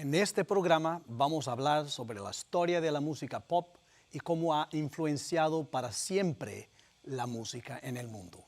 En este programa vamos a hablar sobre la historia de la música pop y cómo ha influenciado para siempre la música en el mundo.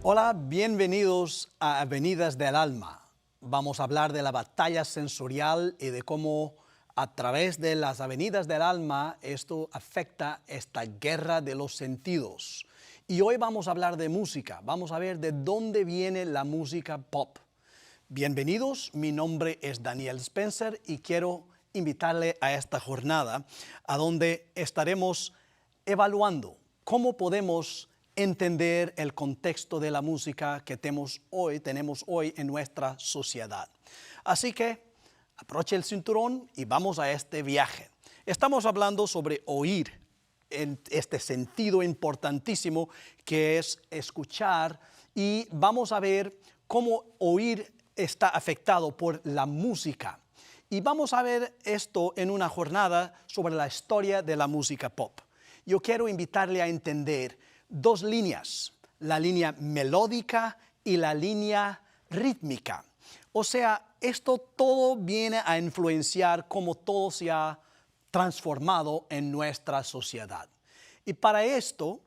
Hola, bienvenidos a Avenidas del Alma. Vamos a hablar de la batalla sensorial y de cómo a través de las avenidas del alma esto afecta esta guerra de los sentidos. Y hoy vamos a hablar de música, vamos a ver de dónde viene la música pop. Bienvenidos, mi nombre es Daniel Spencer y quiero invitarle a esta jornada a donde estaremos evaluando cómo podemos entender el contexto de la música que tenemos hoy en nuestra sociedad. Así que abroche el cinturón y vamos a este viaje. Estamos hablando sobre oír, en este sentido importantísimo que es escuchar, y vamos a ver cómo oír está afectado por la música. Y vamos a ver esto en una jornada sobre la historia de la música pop. Yo quiero invitarle a entender dos líneas, la línea melódica y la línea rítmica. O sea, esto todo viene a influenciar cómo todo se ha transformado en nuestra sociedad. Y para esto,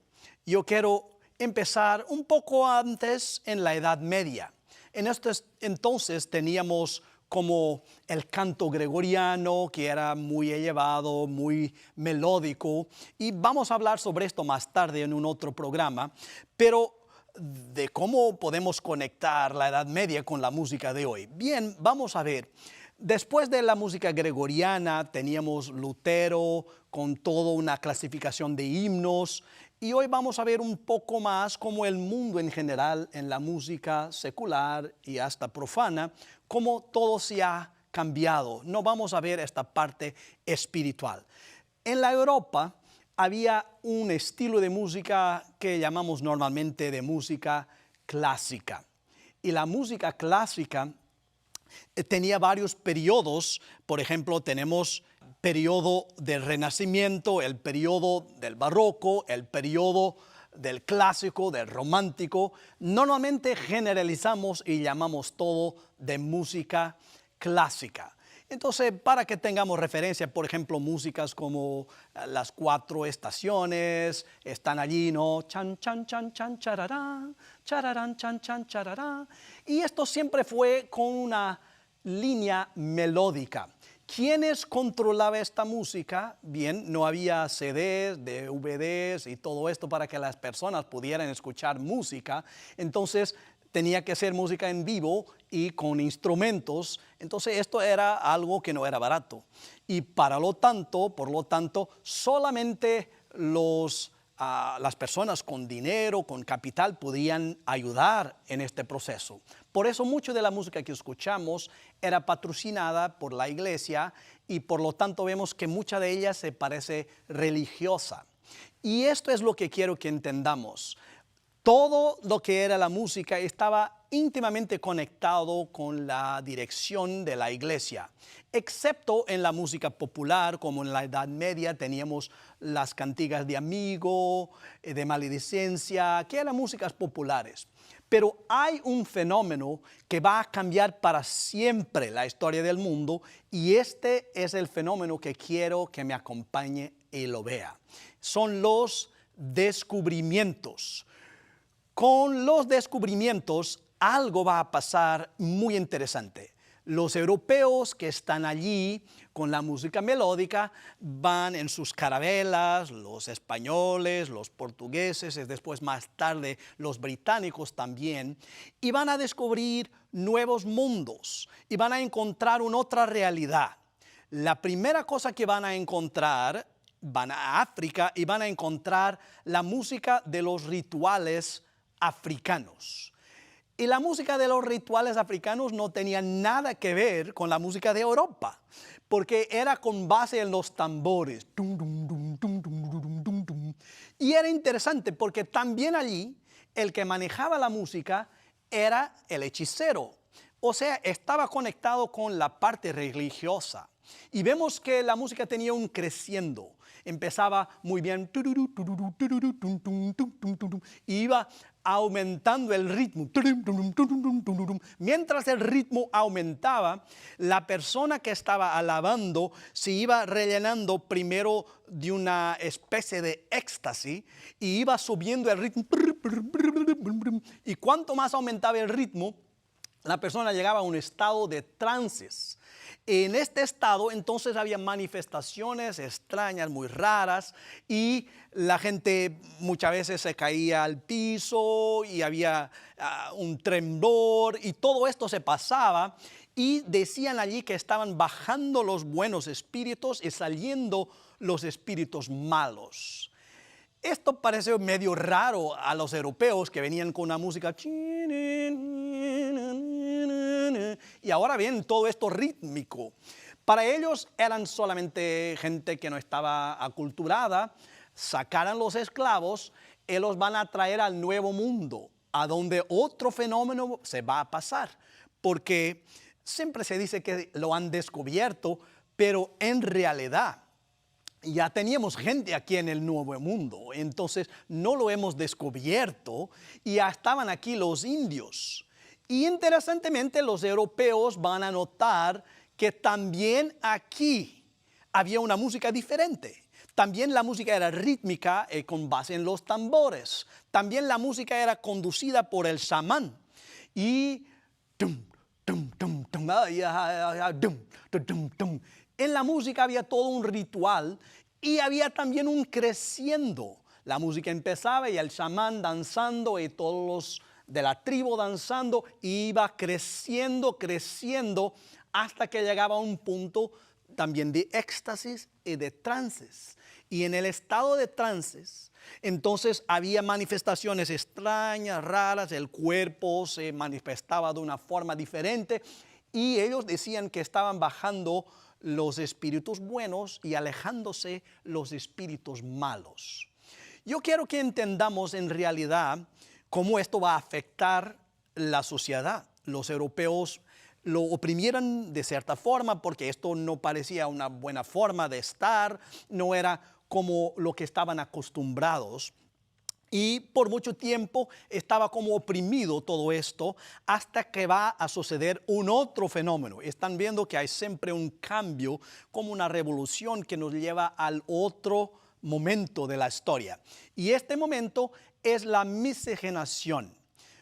yo quiero empezar un poco antes en la Edad Media. En estos entonces teníamos como el canto gregoriano, que era muy elevado, muy melódico, y vamos a hablar sobre esto más tarde en un otro programa, pero de cómo podemos conectar la Edad Media con la música de hoy. Bien, vamos a ver. Después de la música gregoriana teníamos Lutero con toda una clasificación de himnos, y hoy vamos a ver un poco más cómo el mundo en general, en la música secular y hasta profana, cómo todo se ha cambiado. No vamos a ver esta parte espiritual. En la Europa había un estilo de música que llamamos normalmente de música clásica. Y la música clásica tenía varios periodos. Por ejemplo, tenemos el periodo del Renacimiento, el periodo del Barroco, el periodo del clásico, del romántico. Normalmente generalizamos y llamamos todo de música clásica. Entonces, para que tengamos referencia, por ejemplo, músicas como las 4 estaciones, están allí, ¿no? Chan, chan, chan, chan, chararán, chararán, chan, chan, chararán. Y esto siempre fue con una línea melódica. ¿Quiénes controlaban esta música? Bien, no había CDs, DVDs y todo esto para que las personas pudieran escuchar música. Entonces, tenía que ser música en vivo y con instrumentos. Entonces, esto era algo que no era barato. Y por lo tanto, solamente las personas con dinero, con capital, podían ayudar en este proceso. Por eso, mucho de la música que escuchamos era patrocinada por la iglesia y por lo tanto vemos que mucha de ella se parece religiosa. Y esto es lo que quiero que entendamos. Todo lo que era la música estaba íntimamente conectado con la dirección de la iglesia, excepto en la música popular, como en la Edad Media teníamos las cantigas de amigo, de maledicencia, que eran músicas populares. Pero hay un fenómeno que va a cambiar para siempre la historia del mundo, y este es el fenómeno que quiero que me acompañe y lo vea. Son los descubrimientos. Con los descubrimientos algo va a pasar muy interesante. Los europeos que están allí con la música melódica van en sus carabelas, los españoles, los portugueses, y después más tarde los británicos también, y van a descubrir nuevos mundos y van a encontrar una otra realidad. La primera cosa que van a encontrar, van a África y van a encontrar la música de los rituales africanos. Y la música de los rituales africanos no tenía nada que ver con la música de Europa, porque era con base en los tambores. Tum, tum, tum, tum, tum, tum, tum, tum. Y era interesante porque también allí el que manejaba la música era el hechicero. O sea, estaba conectado con la parte religiosa. Y vemos que la música tenía un creciendo. Empezaba muy bien y iba aumentando el ritmo. Mientras el ritmo aumentaba, la persona que estaba alabando se iba rellenando primero de una especie de éxtasis y iba subiendo el ritmo. Y cuanto más aumentaba el ritmo, la persona llegaba a un estado de trances. En este estado entonces había manifestaciones extrañas, muy raras, y la gente muchas veces se caía al piso y había un temblor y todo esto se pasaba, y decían allí que estaban bajando los buenos espíritus y saliendo los espíritus malos. Esto pareció medio raro a los europeos que venían con una música y ahora bien todo esto rítmico. Para ellos eran solamente gente que no estaba aculturada. Sacaran los esclavos, ellos van a traer al nuevo mundo, a donde otro fenómeno se va a pasar, porque siempre se dice que lo han descubierto, pero en realidad ya teníamos gente aquí en el Nuevo Mundo, entonces no lo hemos descubierto y ya estaban aquí los indios. Y interesantemente los europeos van a notar que también aquí había una música diferente. También la música era rítmica con base en los tambores. También la música era conducida por el chamán. Y en la música había todo un ritual y había también un creciendo. La música empezaba y el chamán danzando y todos los de la tribu danzando, y iba creciendo, creciendo, hasta que llegaba a un punto también de éxtasis y de trances. Y en el estado de trances, entonces había manifestaciones extrañas, raras, el cuerpo se manifestaba de una forma diferente, y ellos decían que estaban bajando los espíritus buenos y alejándose los espíritus malos. Yo quiero que entendamos en realidad cómo esto va a afectar la sociedad. Los europeos lo oprimieron de cierta forma porque esto no parecía una buena forma de estar, no era como lo que estaban acostumbrados. Y por mucho tiempo estaba como oprimido todo esto hasta que va a suceder un otro fenómeno. Están viendo que hay siempre un cambio, como una revolución que nos lleva al otro momento de la historia. Y este momento es la miscigenación.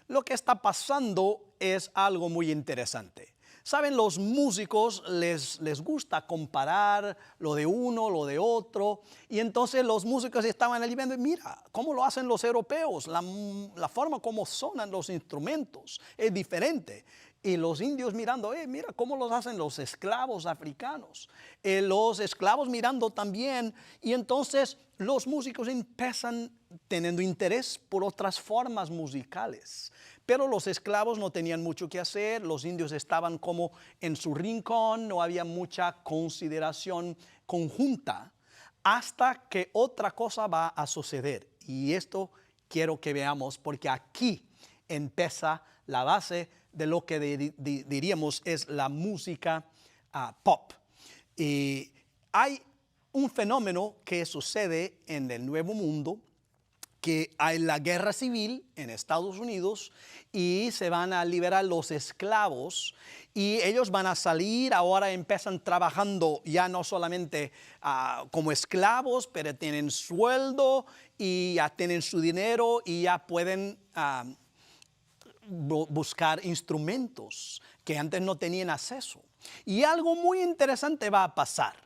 Lo que está pasando es algo muy interesante. Saben, los músicos les gusta comparar lo de uno, lo de otro, y entonces los músicos estaban allí viendo, mira, cómo lo hacen los europeos, la forma como sonan los instrumentos es diferente. Y los indios mirando, mira cómo los hacen los esclavos africanos. Los esclavos mirando también, y entonces los músicos empiezan teniendo interés por otras formas musicales. Pero los esclavos no tenían mucho que hacer, los indios estaban como en su rincón, no había mucha consideración conjunta, hasta que otra cosa va a suceder. Y esto quiero que veamos, porque aquí empieza la base de lo que diríamos es la música pop. Y hay un fenómeno que sucede en el Nuevo Mundo, que hay la guerra civil en Estados Unidos y se van a liberar los esclavos y ellos van a salir, ahora empiezan trabajando ya no solamente como esclavos, pero tienen sueldo y ya tienen su dinero y ya pueden buscar instrumentos que antes no tenían acceso. Y algo muy interesante va a pasar.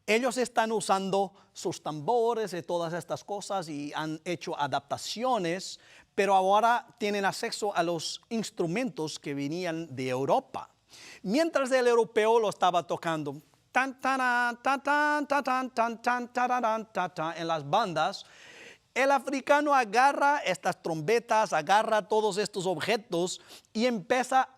Ellos están usando sus tambores y todas estas cosas y han hecho adaptaciones, pero ahora tienen acceso a los instrumentos que venían de Europa. Mientras el europeo lo estaba tocando tan, tan, tan, tan, tan, tan, tan, tan, tan, tan, en las bandas, El africano agarra estas trompetas, agarra todos estos objetos y empieza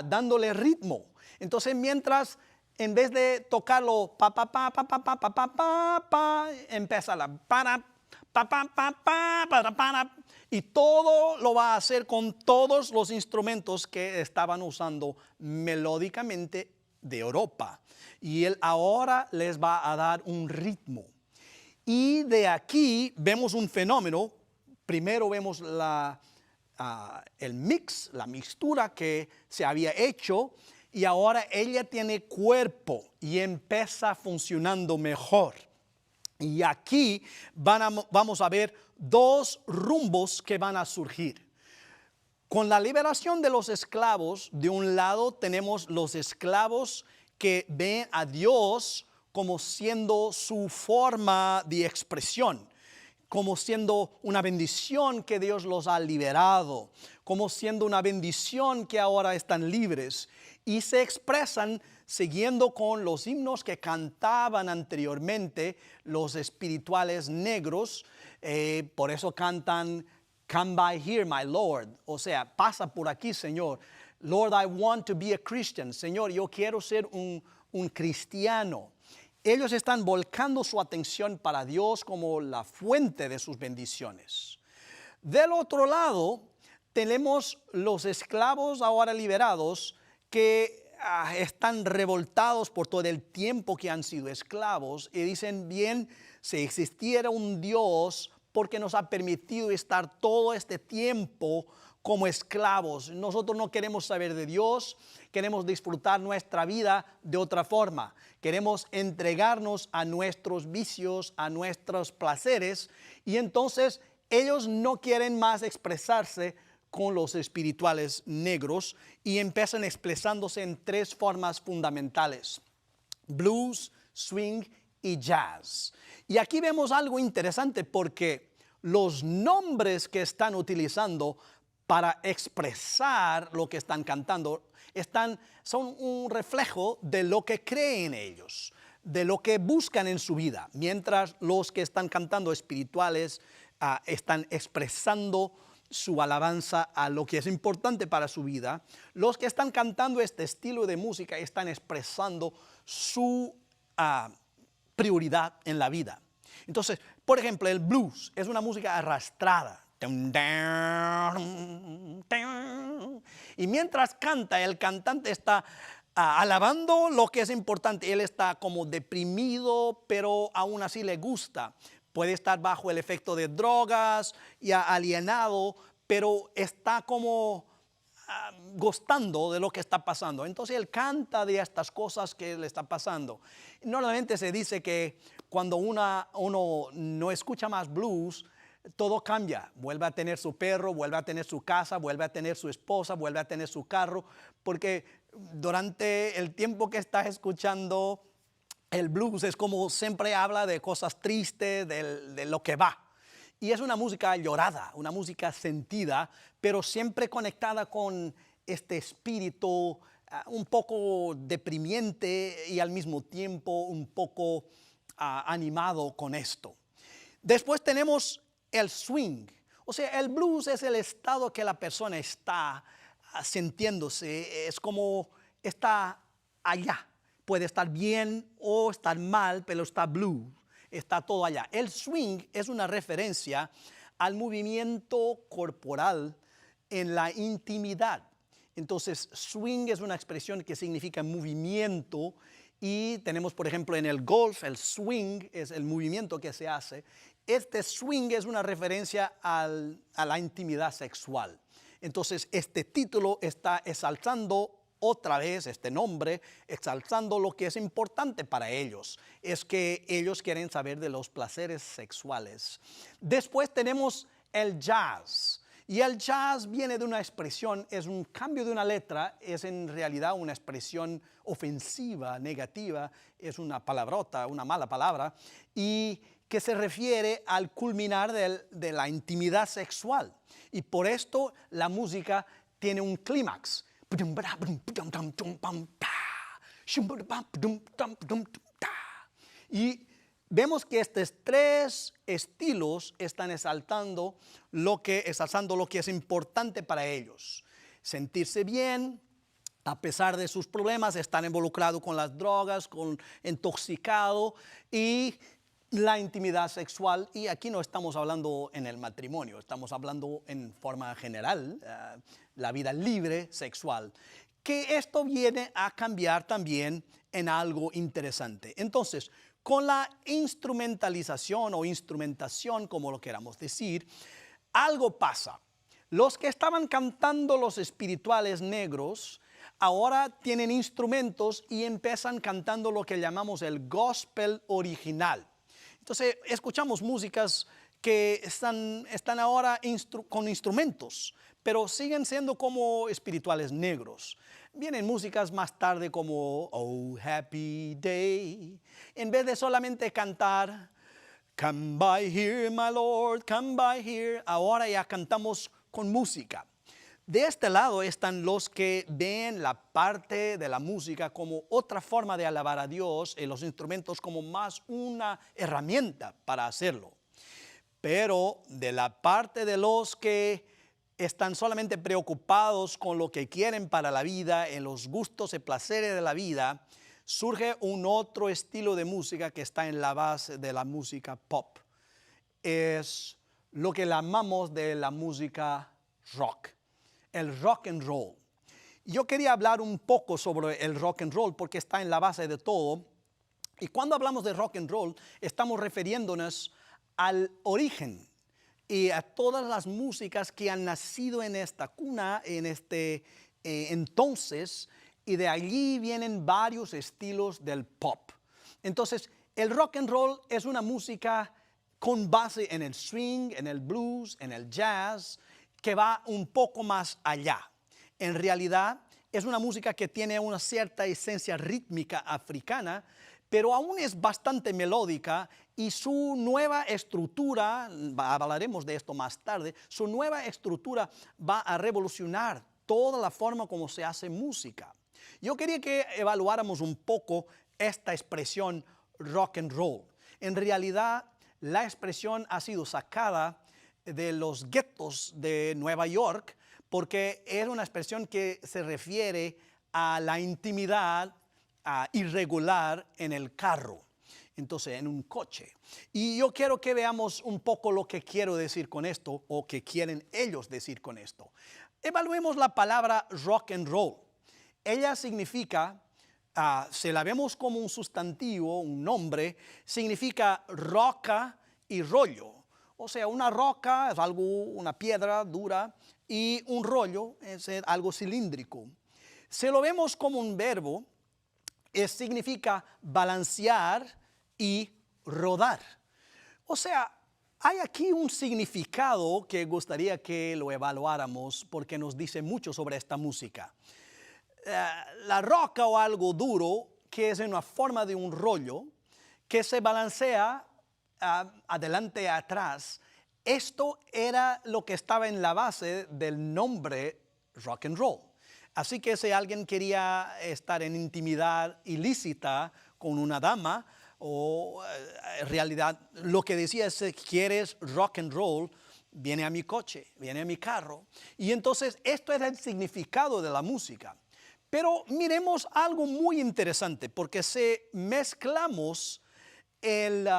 dándole ritmo. Entonces, mientras, en vez de tocarlo pa pa pa pa pa pa pa pa pa, pa empieza la para pa pa pa pa para y todo lo va a hacer con todos los instrumentos que estaban usando melódicamente de Europa. Y él ahora les va a dar un ritmo. Y de aquí vemos un fenómeno. Primero vemos el mix, la mixtura que se había hecho, y ahora ella tiene cuerpo y empieza funcionando mejor. Y aquí vamos a ver dos rumbos que van a surgir. Con la liberación de los esclavos, de un lado tenemos los esclavos que ven a Dios como siendo su forma de expresión, como siendo una bendición que Dios los ha liberado, como siendo una bendición que ahora están libres y se expresan siguiendo con los himnos que cantaban anteriormente los espirituales negros. Por eso cantan "Come by here, my Lord", o sea, pasa por aquí, Señor. Lord, I want to be a Christian. Señor, yo quiero ser un cristiano. Ellos están volcando su atención para Dios como la fuente de sus bendiciones. Del otro lado, tenemos los esclavos ahora liberados que están revoltados por todo el tiempo que han sido esclavos y dicen, bien, si existiera un Dios, ¿por qué nos ha permitido estar todo este tiempo como esclavos? Nosotros no queremos saber de Dios, queremos disfrutar nuestra vida de otra forma. Queremos entregarnos a nuestros vicios, a nuestros placeres, y entonces ellos no quieren más expresarse con los espirituales negros y empiezan expresándose en tres formas fundamentales: blues, swing y jazz. Y aquí vemos algo interesante porque los nombres que están utilizando para expresar lo que están cantando son un reflejo de lo que creen ellos, de lo que buscan en su vida. Mientras los que están cantando espirituales están expresando su alabanza a lo que es importante para su vida, los que están cantando este estilo de música están expresando su prioridad en la vida. Entonces, por ejemplo, el blues es una música arrastrada. Y mientras canta, el cantante está alabando lo que es importante. Él está como deprimido, pero aún así le gusta. Puede estar bajo el efecto de drogas y alienado, pero está como gustando de lo que está pasando. Entonces él canta de estas cosas que le están pasando. Normalmente se dice que cuando uno no escucha más blues, todo cambia. Vuelve a tener su perro, vuelve a tener su casa, vuelve a tener su esposa, vuelve a tener su carro, porque durante el tiempo que estás escuchando el blues es como siempre habla de cosas tristes, de lo que va. Y es una música llorada, una música sentida, pero siempre conectada con este espíritu un poco deprimiente y al mismo tiempo un poco animado con esto. Después tenemos el swing. O sea, el blues es el estado que la persona está sintiéndose, es como está allá. Puede estar bien o estar mal, pero está blue, está todo allá. El swing es una referencia al movimiento corporal en la intimidad. Entonces, swing es una expresión que significa movimiento y tenemos, por ejemplo, en el golf, el swing es el movimiento que se hace. Este swing es una referencia a la intimidad sexual. Entonces, este título está exaltando otra vez, este nombre, exaltando lo que es importante para ellos. Es que ellos quieren saber de los placeres sexuales. Después tenemos el jazz. Y el jazz viene de una expresión, es un cambio de una letra, es en realidad una expresión ofensiva, negativa, es una palabrota, una mala palabra, y que se refiere al culminar de la intimidad sexual. Y por esto la música tiene un clímax. Y vemos que estos tres estilos están exaltando lo que es importante para ellos. Sentirse bien, a pesar de sus problemas, están involucrados con las drogas, con intoxicado y la intimidad sexual. Y aquí no estamos hablando en el matrimonio, estamos hablando en forma general, la vida libre sexual. Que esto viene a cambiar también en algo interesante. Entonces, con la instrumentalización o instrumentación, como lo queramos decir, algo pasa. Los que estaban cantando los espirituales negros, ahora tienen instrumentos y empiezan cantando lo que llamamos el gospel original. Entonces, escuchamos músicas que están ahora con instrumentos, pero siguen siendo como espirituales negros. Vienen músicas más tarde como Oh Happy Day, en vez de solamente cantar Come by here, my Lord, come by here, ahora ya cantamos con música. De este lado están los que ven la parte de la música como otra forma de alabar a Dios y los instrumentos como más una herramienta para hacerlo. Pero de la parte de los que están solamente preocupados con lo que quieren para la vida, en los gustos y placeres de la vida, surge un otro estilo de música que está en la base de la música pop. Es lo que llamamos de la música rock. El rock and roll. Yo quería hablar un poco sobre el rock and roll porque está en la base de todo. Y cuando hablamos de rock and roll, estamos refiriéndonos al origen y a todas las músicas que han nacido en esta cuna, en este entonces, y de allí vienen varios estilos del pop. Entonces, el rock and roll es una música con base en el swing, en el blues, en el jazz, que va un poco más allá. En realidad, es una música que tiene una cierta esencia rítmica africana, pero aún es bastante melódica y su nueva estructura, hablaremos de esto más tarde, su nueva estructura va a revolucionar toda la forma como se hace música. Yo quería que evaluáramos un poco esta expresión rock and roll. En realidad, la expresión ha sido sacada de los guetos de Nueva York, porque es una expresión que se refiere a la intimidad irregular en el carro, entonces en un coche. Y yo quiero que veamos un poco lo que quiero decir con esto, o que quieren ellos decir con esto. Evaluemos la palabra rock and roll. Ella significa, si la vemos como un sustantivo, un nombre, significa roca y rollo. O sea, una roca es algo, una piedra dura, y un rollo es algo cilíndrico. Si lo vemos como un verbo, significa balancear y rodar. O sea, hay aquí un significado que gustaría que lo evaluáramos porque nos dice mucho sobre esta música. La roca o algo duro, que es en una forma de un rollo, que se balancea adelante y atrás. Esto era lo que estaba en la base del nombre rock and roll. Así que si alguien quería estar en intimidad ilícita con una dama, o en realidad lo que decía es: si quieres rock and roll, viene a mi coche, viene a mi carro. Y entonces esto era el significado de la música. Pero miremos algo muy interesante, porque si mezclamos el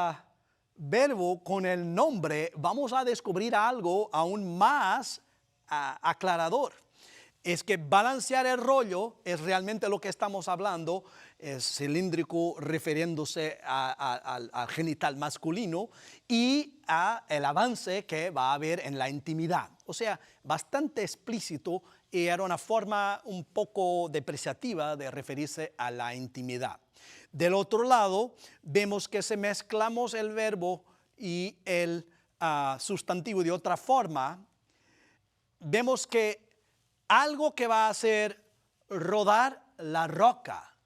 verbo con el nombre, vamos a descubrir algo aún más aclarador. Es que balancear el rollo es realmente lo que estamos hablando, es cilíndrico refiriéndose al genital masculino y al avance que va a haber en la intimidad. O sea, bastante explícito, y era una forma un poco depreciativa de referirse a la intimidad. Del otro lado, vemos que si mezclamos el verbo y el sustantivo de otra forma, vemos que algo que va a hacer rodar la roca,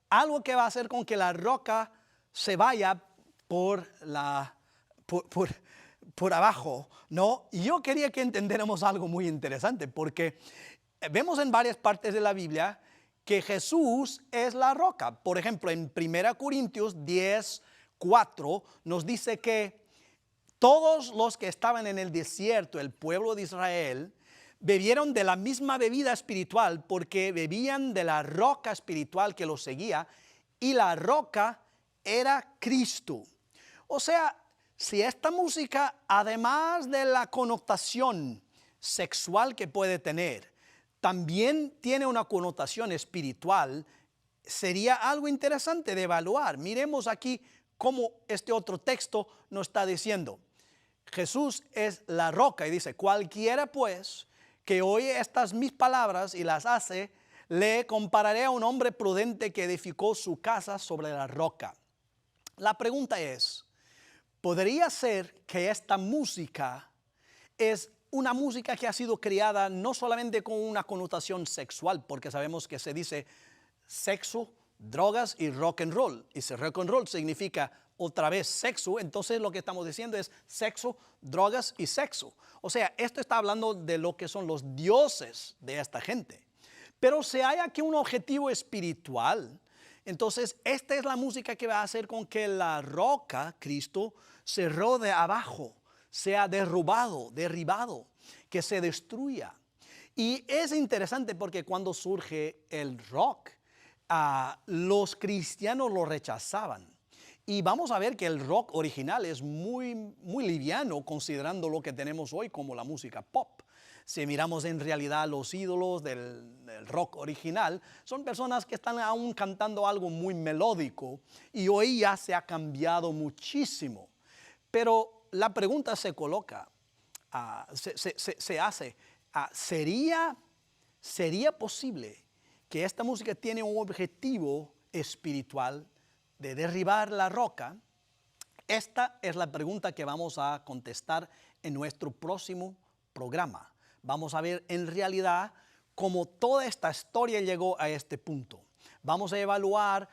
algo que va a hacer con que la roca se vaya por abajo, ¿no? Y yo quería que entendiéramos algo muy interesante, porque vemos en varias partes de la Biblia que Jesús es la roca. Por ejemplo, en 1 Corintios 10, 4 nos dice que todos los que estaban en el desierto, el pueblo de Israel, bebieron de la misma bebida espiritual porque bebían de la roca espiritual que los seguía, y la roca era Cristo. O sea, si esta música, además de la connotación sexual que puede tener, también tiene una connotación espiritual, sería algo interesante de evaluar. Miremos aquí cómo este otro texto nos está diciendo. Jesús es la roca y dice, cualquiera pues que oye estas mis palabras y las hace, le compararé a un hombre prudente que edificó su casa sobre la roca. La pregunta es, ¿podría ser que esta música es una música que ha sido creada no solamente con una connotación sexual, porque sabemos que se dice sexo, drogas y rock and roll, y si rock and roll significa otra vez sexo, entonces lo que estamos diciendo es sexo, drogas y sexo. O sea, esto está hablando de lo que son los dioses de esta gente. Pero si hay aquí un objetivo espiritual, entonces esta es la música que va a hacer con que la roca, Cristo, se rode abajo, sea derribado, que se destruya. Y es interesante porque cuando surge el rock, los cristianos lo rechazaban. Y vamos a ver que el rock original es muy, muy liviano considerando lo que tenemos hoy como la música pop. Si miramos en realidad los ídolos del rock original, son personas que están aún cantando algo muy melódico y hoy ya se ha cambiado muchísimo. Pero la pregunta se coloca, se hace, ¿sería posible que esta música tiene un objetivo espiritual de derribar la roca? Esta es la pregunta que vamos a contestar en nuestro próximo programa. Vamos a ver en realidad cómo toda esta historia llegó a este punto. Vamos a evaluar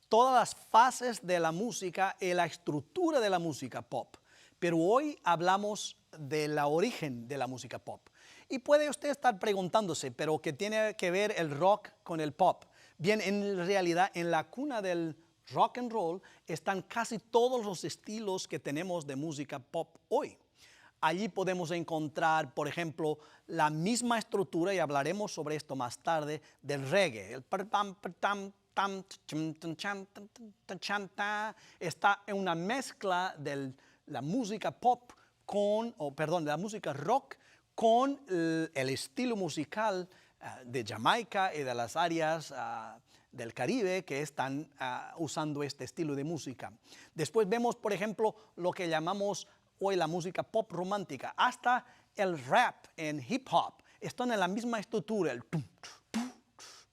todas las fases de la música y la estructura de la música pop. Pero hoy hablamos del origen de la música pop. Y puede usted estar preguntándose, ¿pero qué tiene que ver el rock con el pop? Bien, en realidad en la cuna del rock and roll están casi todos los estilos que tenemos de música pop hoy. Allí podemos encontrar, por ejemplo, la misma estructura, y hablaremos sobre esto más tarde, del reggae. El está en una mezcla de la música pop la música rock con el estilo musical de Jamaica y de las áreas del Caribe que están usando este estilo de música. Después vemos, por ejemplo, lo que llamamos hoy la música pop romántica, hasta el rap en hip hop, están en la misma estructura, el tum, tum,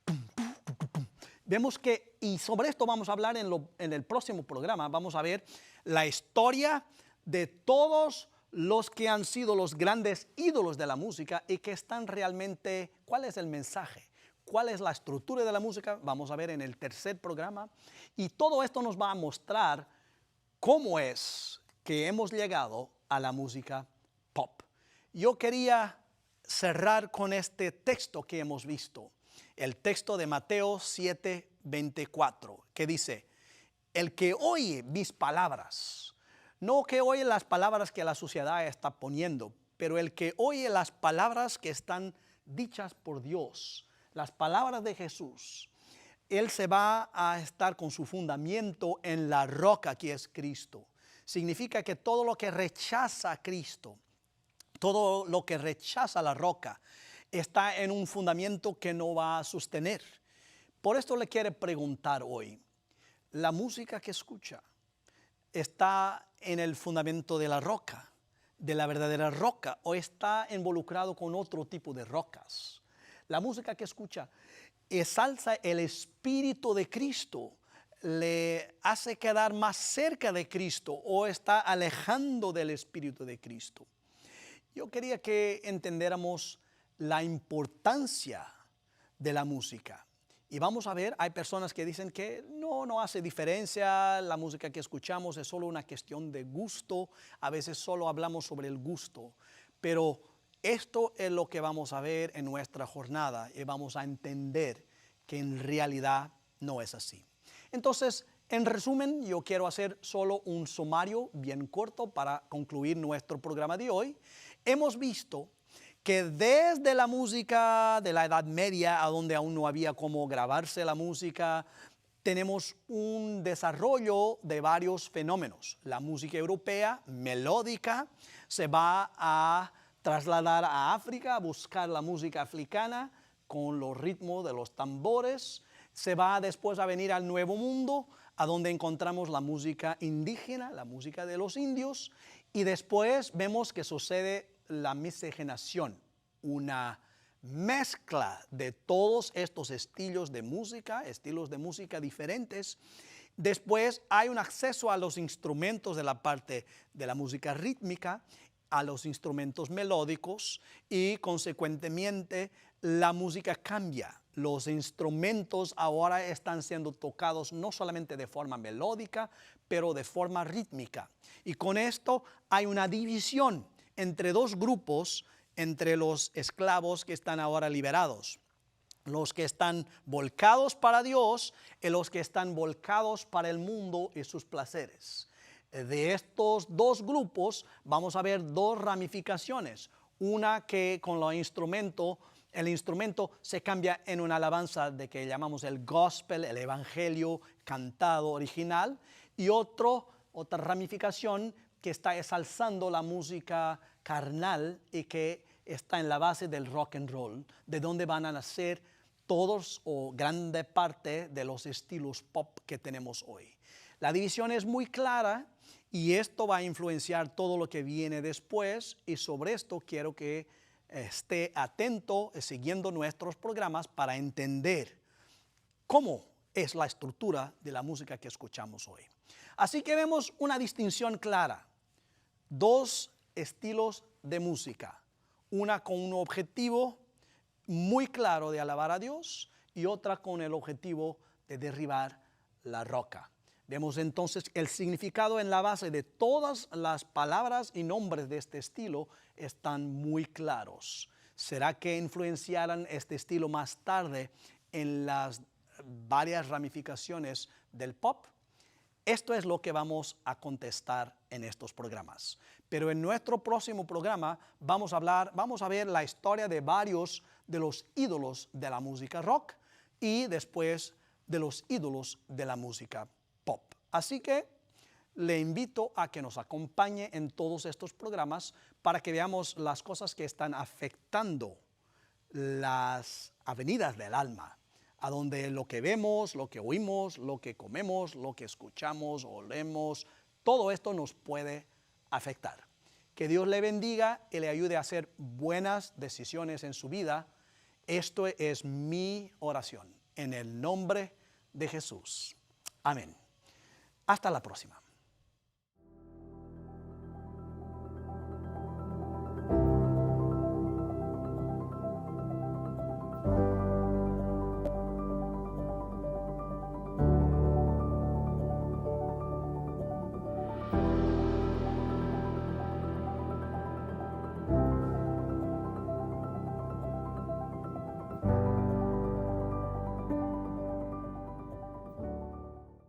tum, tum, tum, tum. Vemos que, y sobre esto vamos a hablar en el próximo programa, vamos a ver la historia de todos los que han sido los grandes ídolos de la música y que están realmente, ¿cuál es el mensaje? ¿Cuál es la estructura de la música? Vamos a ver en el tercer programa. Y todo esto nos va a mostrar cómo es que hemos llegado a la música pop. Yo quería cerrar con este texto que hemos visto, el texto de Mateo 7:24, que dice, el que oye mis palabras, no que oye las palabras que la sociedad está poniendo, pero el que oye las palabras que están dichas por Dios, las palabras de Jesús, él se va a estar con su fundamento en la roca que es Cristo. Significa que todo lo que rechaza a Cristo, todo lo que rechaza la roca, está en un fundamento que no va a sostener. Por esto le quiero preguntar hoy, ¿la música que escucha está en el fundamento de la roca, de la verdadera roca, o está involucrado con otro tipo de rocas? La música que escucha ensalza el espíritu de Cristo, le hace quedar más cerca de Cristo o está alejando del espíritu de Cristo. Yo quería que entendiéramos la importancia de la música. Y vamos a ver, hay personas que dicen que no hace diferencia, la música que escuchamos es solo una cuestión de gusto, a veces solo hablamos sobre el gusto, pero esto es lo que vamos a ver en nuestra jornada y vamos a entender que en realidad no es así. Entonces, En resumen, yo quiero hacer solo un sumario bien corto para concluir nuestro programa de hoy. Hemos visto que desde la música de la Edad Media, a donde aún no había cómo grabarse la música, tenemos un desarrollo de varios fenómenos. La música europea, melódica, se va a trasladar a África, a buscar la música africana con los ritmos de los tambores. Se va después a venir al Nuevo Mundo, a donde encontramos la música indígena, la música de los indios, y después vemos que sucede la miscigenación, una mezcla de todos estos estilos de música diferentes. Después hay un acceso a los instrumentos de la parte de la música rítmica, a los instrumentos melódicos y consecuentemente la música cambia. Los instrumentos ahora están siendo tocados no solamente de forma melódica, pero de forma rítmica. Y con esto hay una división entre dos grupos, entre los esclavos que están ahora liberados. Los que están volcados para Dios y los que están volcados para el mundo y sus placeres. De estos dos grupos vamos a ver dos ramificaciones. Una que con el instrumento se cambia en una alabanza de que llamamos el gospel, el evangelio cantado original, y otra ramificación que está exalzando la música carnal y que está en la base del rock and roll, de donde van a nacer todos o grande parte de los estilos pop que tenemos hoy. La división es muy clara y esto va a influenciar todo lo que viene después, y sobre esto quiero que esté atento siguiendo nuestros programas para entender cómo es la estructura de la música que escuchamos hoy. Así que vemos una distinción clara. Dos estilos de música, una con un objetivo muy claro de alabar a Dios y otra con el objetivo de derribar la roca. Vemos entonces el significado en la base de todas las palabras y nombres de este estilo están muy claros. ¿Será que influenciarán este estilo más tarde en las varias ramificaciones del pop? Esto es lo que vamos a contestar en estos programas. Pero en nuestro próximo programa vamos a ver la historia de varios de los ídolos de la música rock y después de los ídolos de la música pop. Así que le invito a que nos acompañe en todos estos programas para que veamos las cosas que están afectando las avenidas del alma, a donde lo que vemos, lo que oímos, lo que comemos, lo que escuchamos, olemos, todo esto nos puede afectar. Que Dios le bendiga y le ayude a hacer buenas decisiones en su vida. Esto es mi oración, en el nombre de Jesús. Amén. Hasta la próxima.